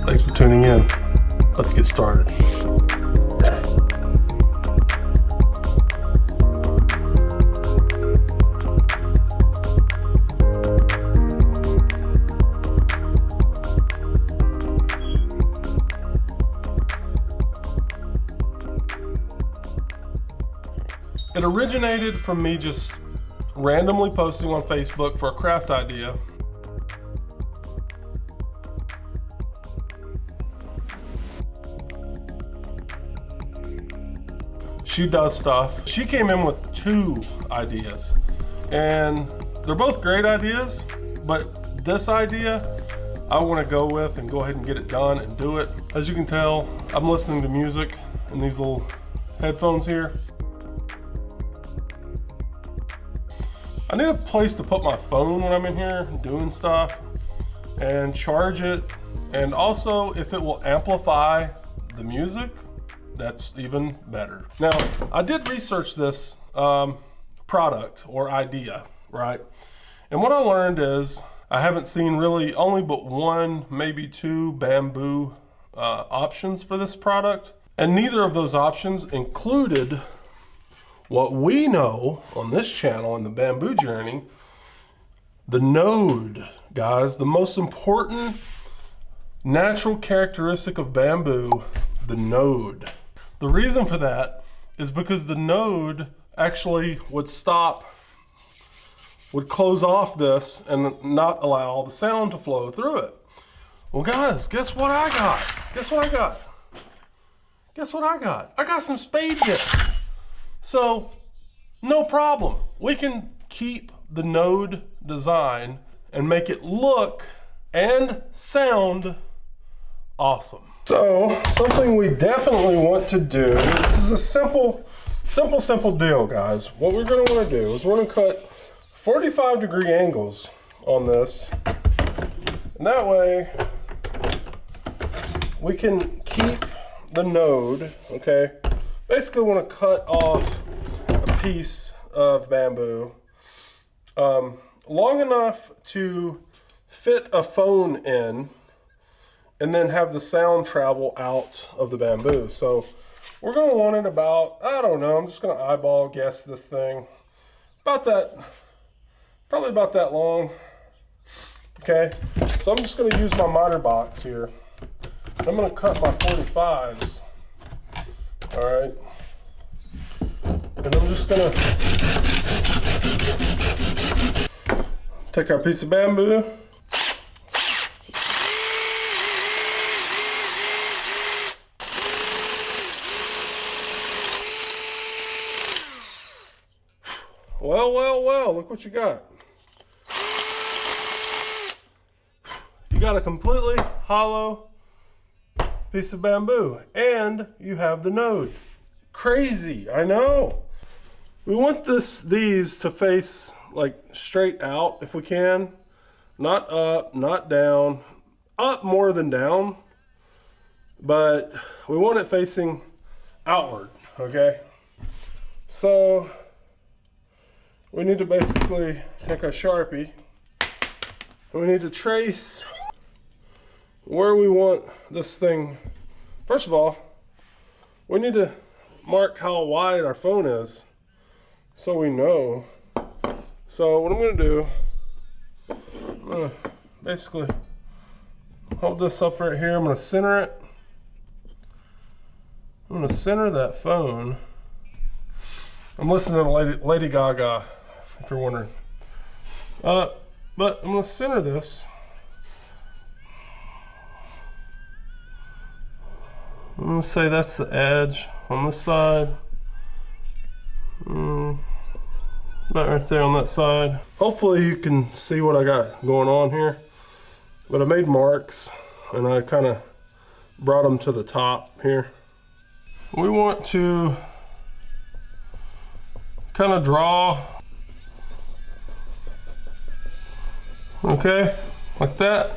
Thanks for tuning in. Let's get started. It originated from me just randomly posting on Facebook for a craft idea. She does stuff. She came in with 2 ideas, and they're both great ideas, but this idea I want to go with and go ahead and get it done and do it. As you can tell, I'm listening to music in these little headphones here. I need a place to put my phone when I'm in here doing stuff and charge it, and also if it will amplify the music, that's even better. Now, I did research this product or idea, right? And what I learned is I haven't seen really only but 1, maybe 2 bamboo options for this product. And neither of those options included what we know on this channel in the bamboo journey, the node, guys, the most important natural characteristic of bamboo, the node. The reason for that is because the node actually would close off this and not allow the sound to flow through it. Well, guys, guess what I got? Guess what I got? Guess what I got? I got some spade discs. So, no problem. We can keep the node design and make it look and sound awesome. So, something we definitely want to do, this is a simple deal, guys. What we're gonna wanna do is we're gonna cut 45-degree angles on this. And that way, we can keep the node, okay? Basically wanna cut off a piece of bamboo long enough to fit a phone in, and then have the sound travel out of the bamboo. So we're gonna want it about, I don't know, I'm just gonna eyeball guess this thing. About that, probably about that long. Okay, so I'm just gonna use my miter box here. I'm gonna cut my 45s, all right? And I'm just gonna take our piece of bamboo, well, look what you got. You got a completely hollow piece of bamboo, and you have the node. Crazy, I know. We want these to face like straight out if we can. Not up, not down. Up more than down, but we want it facing outward, okay? So we need to basically take our Sharpie and we need to trace where we want this thing. First of all, we need to mark how wide our phone is so we know. So what I'm gonna do, I'm gonna basically hold this up right here. I'm gonna center it. I'm gonna center that phone. I'm listening to Lady Gaga, if you're wondering. But I'm gonna center this. I'm gonna say that's the edge on this side. Not right there on that side. Hopefully you can see what I got going on here. But I made marks and I kind of brought them to the top here. We want to kind of draw, okay, like that.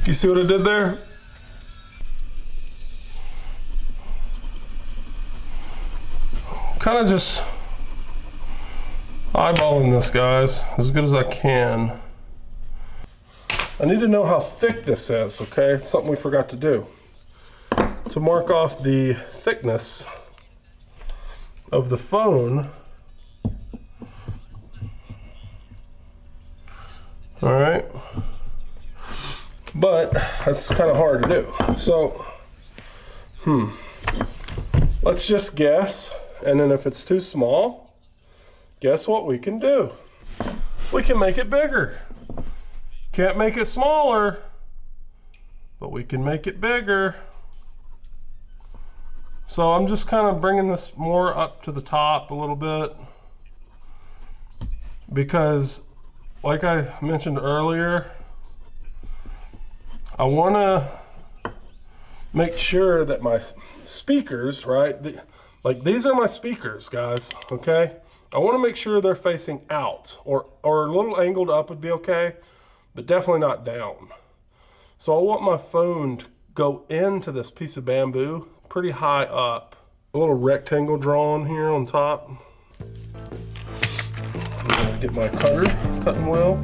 You see what I did there? Kind of just eyeballing this, guys, as good as I can. I need to know how thick this is, okay? It's something we forgot to do. To mark off the thickness of the phone. All right. But that's kind of hard to do. So, let's just guess. And then if it's too small, guess what we can do? We can make it bigger. Can't make it smaller, but we can make it bigger. So I'm just kind of bringing this more up to the top a little bit, because like I mentioned earlier, I want to make sure that my speakers, right? Like these are my speakers, guys, okay? I want to make sure they're facing out, or a little angled up would be okay, but definitely not down. So I want my phone to go into this piece of bamboo pretty high up. A little rectangle drawn here on top. I'm gonna get my cutting wheel.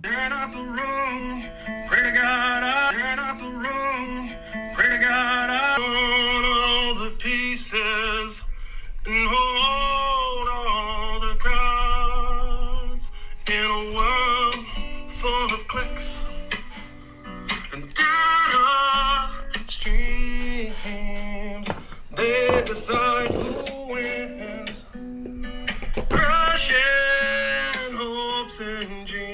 Turn off the room, pray to God I turn off the room, pray to God I hold all the pieces and hold all the cards in a world full of clicks and data streams. They decide who wins, crushing hopes and dreams.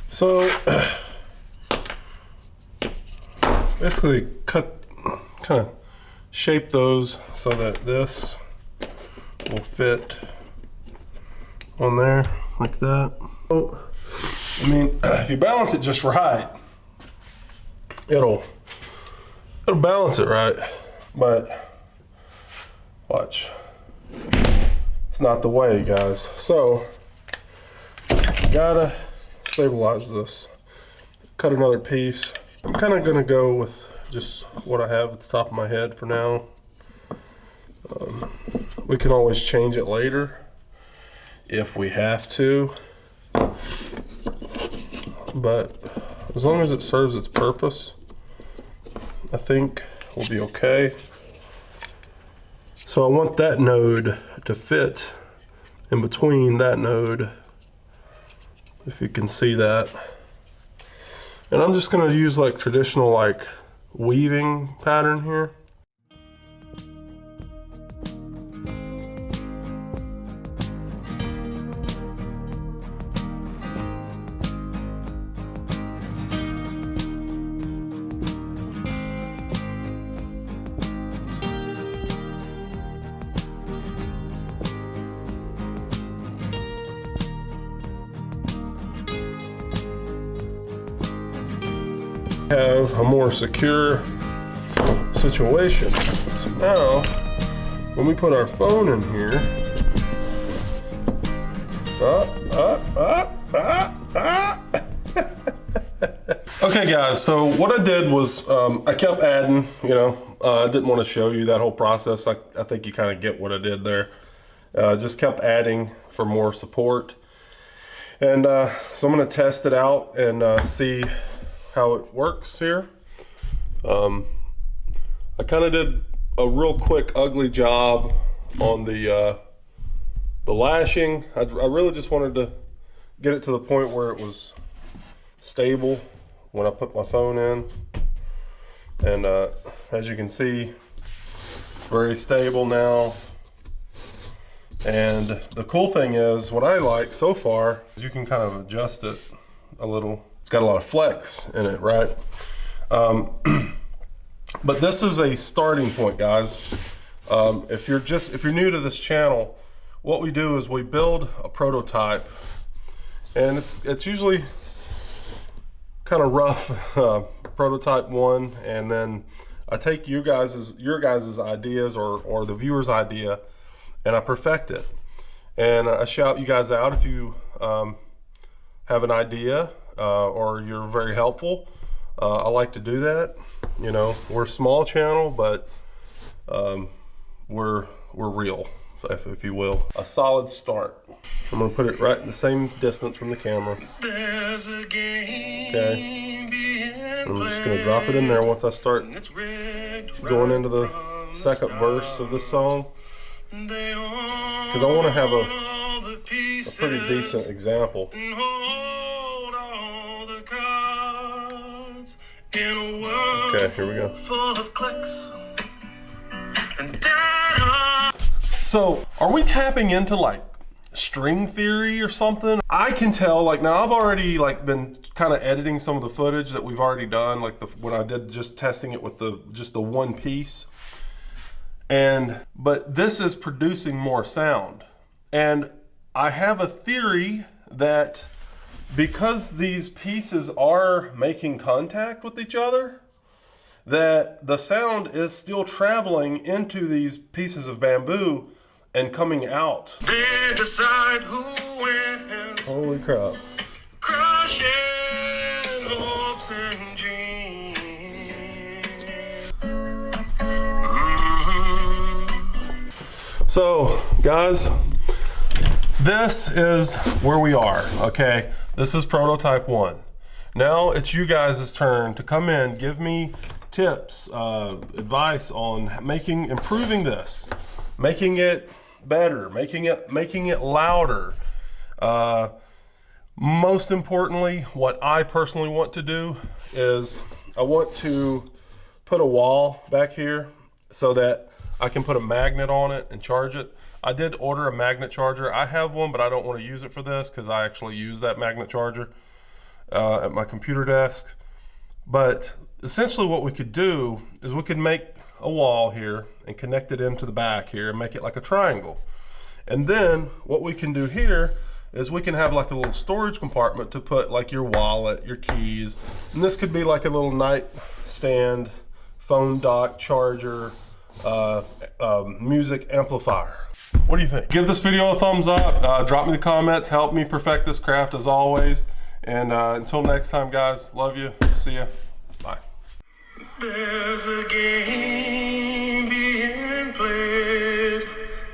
So basically kind of shape those so that this will fit on there like that. Oh, I mean, if you balance it just right, it'll balance it right, but watch, it's not the way, guys. So you gotta stabilize this. Cut another piece. I'm kind of gonna go with just what I have at the top of my head for now. We can always change it later if we have to, but as long as it serves its purpose, I think we'll be okay. So I want that node to fit in between that node, if you can see that. And I'm just gonna use like traditional like weaving pattern here. Have a more secure situation. So now, when we put our phone in here, okay guys, so what I did was I kept adding, I didn't want to show you that whole process. I think you kind of get what I did there. Just kept adding for more support. And so I'm going to test it out and see how it works here. I kind of did a real quick ugly job on the lashing. I really just wanted to get it to the point where it was stable when I put my phone in. And as you can see, it's very stable now. And the cool thing is, what I like so far is you can kind of adjust it a little. It's got a lot of flex in it, right? But this is a starting point, guys. If you're new to this channel, what we do is we build a prototype, and it's usually kind of rough, prototype 1, and then I take your guys' ideas or the viewer's idea, and I perfect it. And I shout you guys out if you have an idea or you're very helpful. I like to do that. You know, we're a small channel, but we're real, if you will. A solid start. I'm gonna put it right in the same distance from the camera. Okay. I'm just gonna drop it in there once I start going into the second verse of the song, because I want to have a pretty decent example. Okay, here we go. So, are we tapping into like string theory or something? I can tell, like, now I've already like been kind of editing some of the footage that we've already done, like when I did just testing it with just the one piece. But this is producing more sound. And I have a theory that because these pieces are making contact with each other, that the sound is still traveling into these pieces of bamboo and coming out. They decide who wins. Holy crap. Crushing hopes and dreams. So, guys, this is where we are, okay? This is prototype 1. Now it's you guys' turn to come in, give me tips, advice on improving this, making it better, making it louder. Most importantly, what I personally want to do is I want to put a wall back here so that I can put a magnet on it and charge it. I did order a magnet charger. I have one, but I don't want to use it for this because I actually use that magnet charger at my computer desk. But essentially what we could do is we could make a wall here and connect it into the back here and make it like a triangle. And then what we can do here is we can have like a little storage compartment to put like your wallet, your keys, and this could be like a little nightstand, phone dock, charger, music amplifier. What do you think? Give this video a thumbs up, drop me the comments, help me perfect this craft as always. And until next time, guys, love you, see ya, bye. There's a game being played,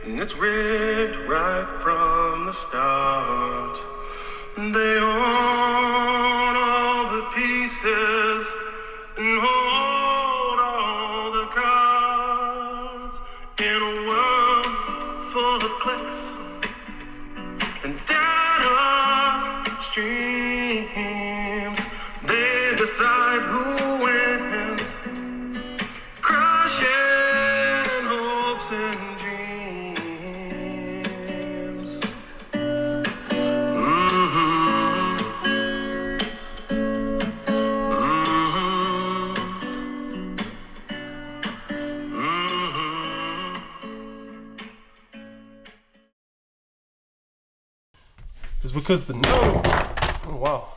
and it's rigged right from the start. They own all the pieces and hold all the cards in a world full of clicks and data streams. They decide who wins, crushing hopes and dreams. Is because the note, oh wow.